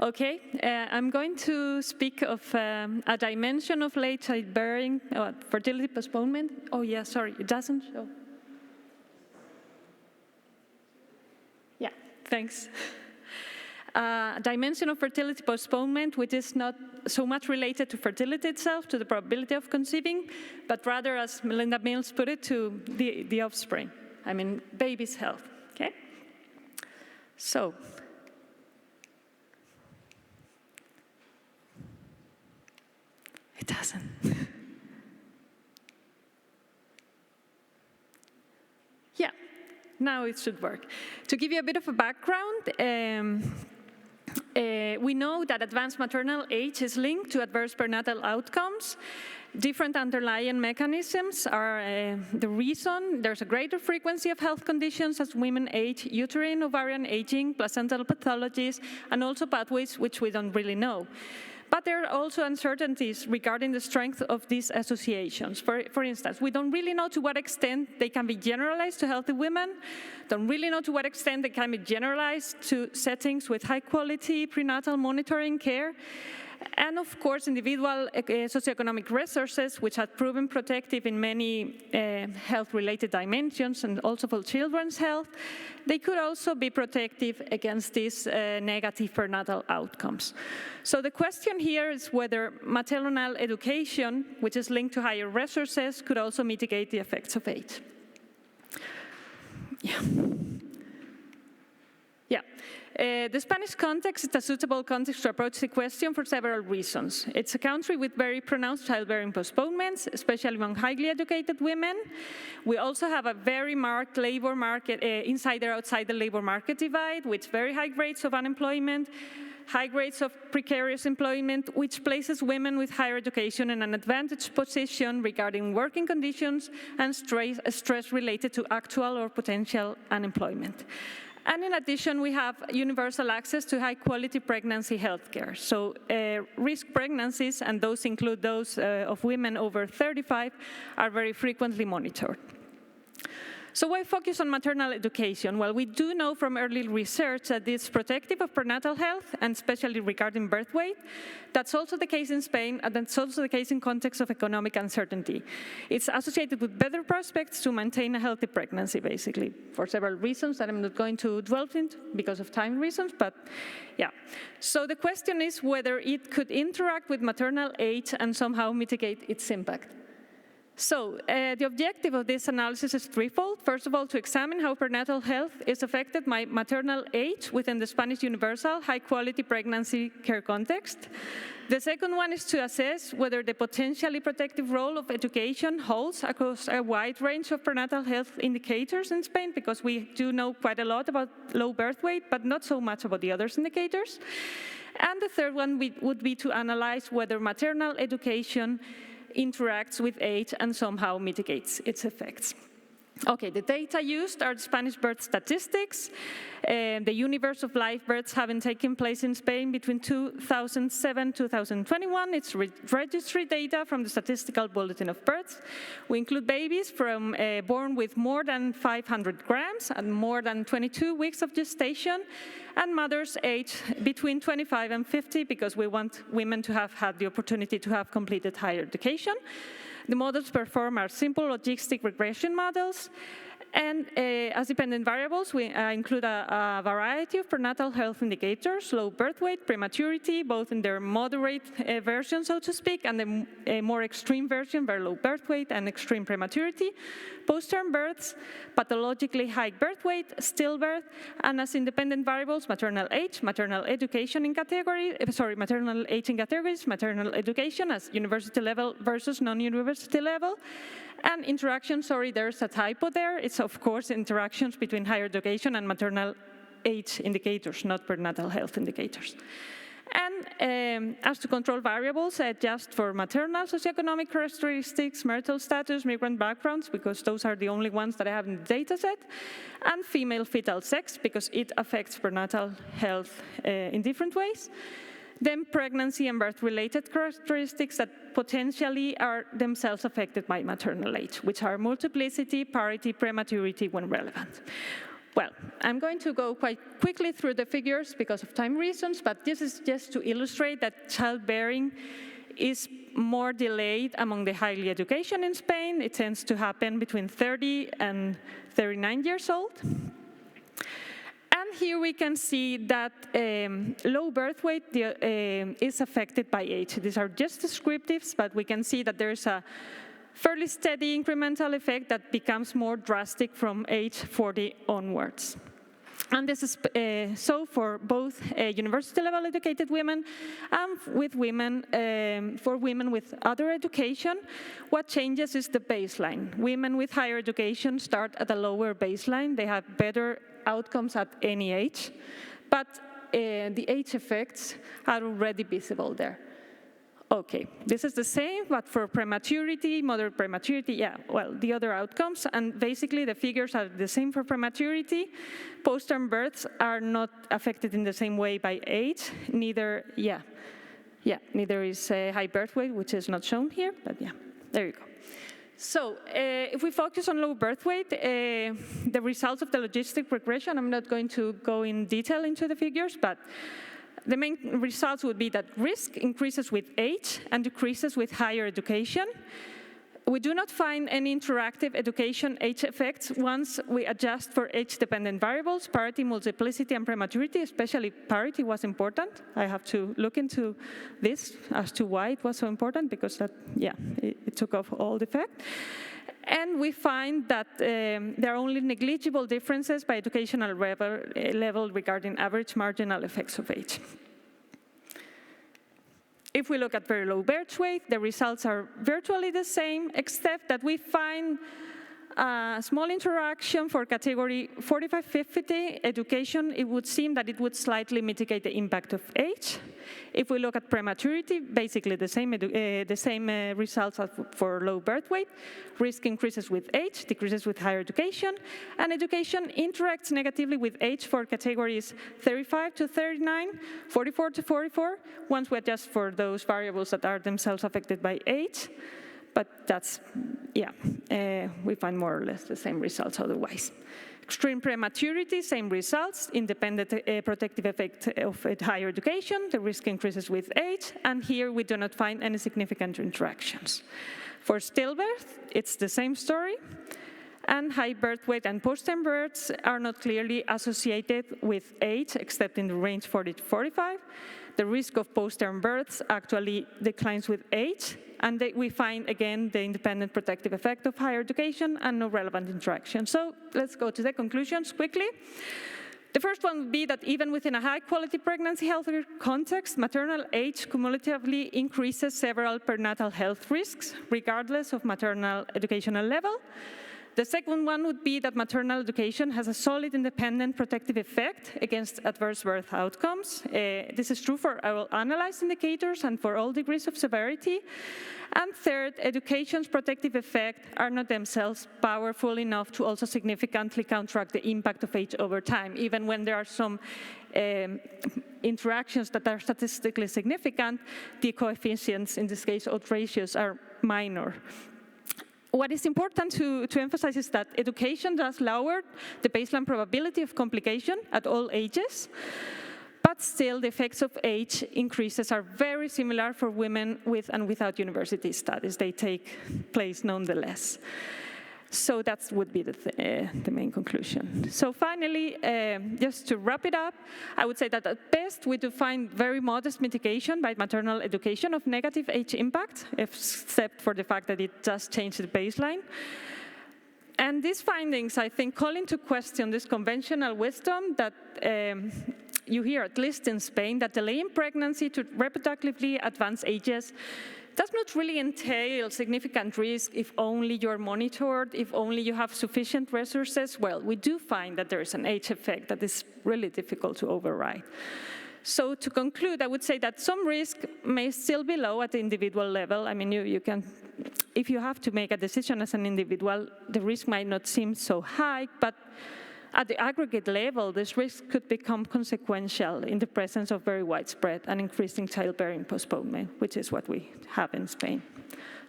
Okay, I'm going to speak of a dimension of late childbearing, fertility postponement. Oh yeah, sorry, it doesn't show. Yeah, thanks. Dimension of fertility postponement, which is not so much related to fertility itself, to the probability of conceiving, but rather, as Melinda Mills put it, to the offspring. I mean, baby's health, okay? So, it doesn't. Yeah, now it should work. To give you a bit of a background, we know that advanced maternal age is linked to adverse perinatal outcomes. Different underlying mechanisms are the reason. There's a greater frequency of health conditions as women age, uterine, ovarian aging, placental pathologies, and also pathways which we don't really know. But there are also uncertainties regarding the strength of these associations. For instance, we don't really know to what extent they can be generalized to healthy women, don't really know to what extent they can be generalized to settings with high-quality prenatal monitoring care, and of course, individual socioeconomic resources, which have proven protective in many health-related dimensions and also for children's health, they could also be protective against these negative perinatal outcomes. So the question here is whether maternal education, which is linked to higher resources, could also mitigate the effects of age. The Spanish context is a suitable context to approach the question for several reasons. It's a country with very pronounced childbearing postponements, especially among highly educated women. We also have a very marked labor market, inside or outside the labor market divide, with very high rates of unemployment, high rates of precarious employment, which places women with higher education in an advantaged position regarding working conditions and stress related to actual or potential unemployment. And in addition, we have universal access to high-quality pregnancy health care. So risk pregnancies, and those include those of women over 35, are very frequently monitored. So why focus on maternal education? Well, we do know from early research that it's protective of prenatal health, and especially regarding birth weight. That's also the case in Spain, and that's also the case in context of economic uncertainty. It's associated with better prospects to maintain a healthy pregnancy, basically, for several reasons that I'm not going to dwell into because of time reasons, but yeah. So the question is whether it could interact with maternal age and somehow mitigate its impact. So the objective of this analysis is threefold. First of all, to examine how perinatal health is affected by maternal age within the Spanish universal high-quality pregnancy care context. The second one is to assess whether the potentially protective role of education holds across a wide range of prenatal health indicators in Spain, because we do know quite a lot about low birth weight, but not so much about the other indicators. And the third one would be to analyze whether maternal education interacts with age and somehow mitigates its effects. Okay, the data used are the Spanish birth statistics, the universe of live births having taken place in Spain between 2007 and 2021. It's registry data from the Statistical Bulletin of Births. We include babies from born with more than 500 grams and more than 22 weeks of gestation, and mothers aged between 25 and 50, because we want women to have had the opportunity to have completed higher education. The models performed are simple logistic regression models, and as dependent variables, we include a variety of prenatal health indicators: low birth weight, prematurity, both in their moderate version, so to speak, and the more extreme version, very low birth weight and extreme prematurity, post-term births, pathologically high birth weight, stillbirth, and as independent variables, maternal age, maternal education in maternal age in categories, maternal education as university level versus non-university level, and interaction, there's a typo there. It's, of course, interactions between higher education and maternal age indicators, not perinatal health indicators. And as to control variables, adjust for maternal socioeconomic characteristics, marital status, migrant backgrounds, because those are the only ones that I have in the data set, and female fetal sex, because it affects perinatal health in different ways. Then pregnancy and birth-related characteristics that potentially are themselves affected by maternal age, which are multiplicity, parity, prematurity when relevant. Well, I'm going to go quite quickly through the figures because of time reasons, but this is just to illustrate that childbearing is more delayed among the highly educated in Spain. It tends to happen between 30 and 39 years old. And here we can see that low birth weight is affected by age. These are just descriptives, but we can see that there's a fairly steady incremental effect that becomes more drastic from age 40 onwards. And this is so for both university-level educated women and with women, for women with other education. What changes is the baseline. Women with higher education start at a lower baseline. They have better outcomes at any age, but the age effects are already visible there. Okay, this is the same, but for prematurity, moderate prematurity, yeah, well, the other outcomes, and basically the figures are the same for prematurity. Post-term births are not affected in the same way by age, neither is high birth weight, which is not shown here, but yeah, there you go. So if we focus on low birth weight, the results of the logistic regression, I'm not going to go in detail into the figures, but the main results would be that risk increases with age and decreases with higher education. We do not find any interactive education age effects once we adjust for age-dependent variables, parity, multiplicity, and prematurity. Especially parity was important. I have to look into this as to why it was so important, because that, yeah, it took off all the effect. And we find that there are only negligible differences by educational level regarding average marginal effects of age. If we look at very low birth weight, the results are virtually the same, except that we find a small interaction for category 45-50 education. It would seem that it would slightly mitigate the impact of age. If we look at prematurity, basically the same results as for low birth weight. Risk increases with age, decreases with higher education, and education interacts negatively with age for categories 35 to 39, 44 to 44, once we adjust for those variables that are themselves affected by age. But that's, yeah, we find more or less the same results otherwise. Extreme prematurity, same results, independent protective effect of higher education, the risk increases with age, and here we do not find any significant interactions. For stillbirth, it's the same story, and high birth weight and post-term births are not clearly associated with age, except in the range 40 to 45. The risk of post-term births actually declines with age, and we find, again, the independent protective effect of higher education and no relevant interaction. So let's go to the conclusions quickly. The first one would be that even within a high-quality pregnancy health context, maternal age cumulatively increases several perinatal health risks, regardless of maternal educational level. The second one would be that maternal education has a solid independent protective effect against adverse birth outcomes. This is true for our analyzed indicators and for all degrees of severity. And third, education's protective effects are not themselves powerful enough to also significantly counteract the impact of age over time, even when there are some interactions that are statistically significant. The coefficients, in this case, odds ratios, are minor. What is important to emphasize is that education does lower the baseline probability of complication at all ages, but still the effects of age increases are very similar for women with and without university studies. They take place nonetheless. So that would be the main conclusion. So finally, just to wrap it up, I would say that at best we do find very modest mitigation by maternal education of negative age impact, except for the fact that it does change the baseline. And these findings, I think, call into question this conventional wisdom that you hear, at least in Spain, that delaying pregnancy to reproductively advanced ages does not really entail significant risk if only you're monitored, if only you have sufficient resources. Well, we do find that there is an age effect that is really difficult to override. So to conclude, I would say that some risk may still be low at the individual level. I mean, you can, if you have to make a decision as an individual, the risk might not seem so high, but at the aggregate level, this risk could become consequential in the presence of very widespread and increasing childbearing postponement, which is what we have in Spain.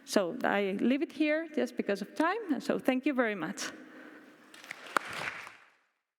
So I leave it here just because of time, so thank you very much.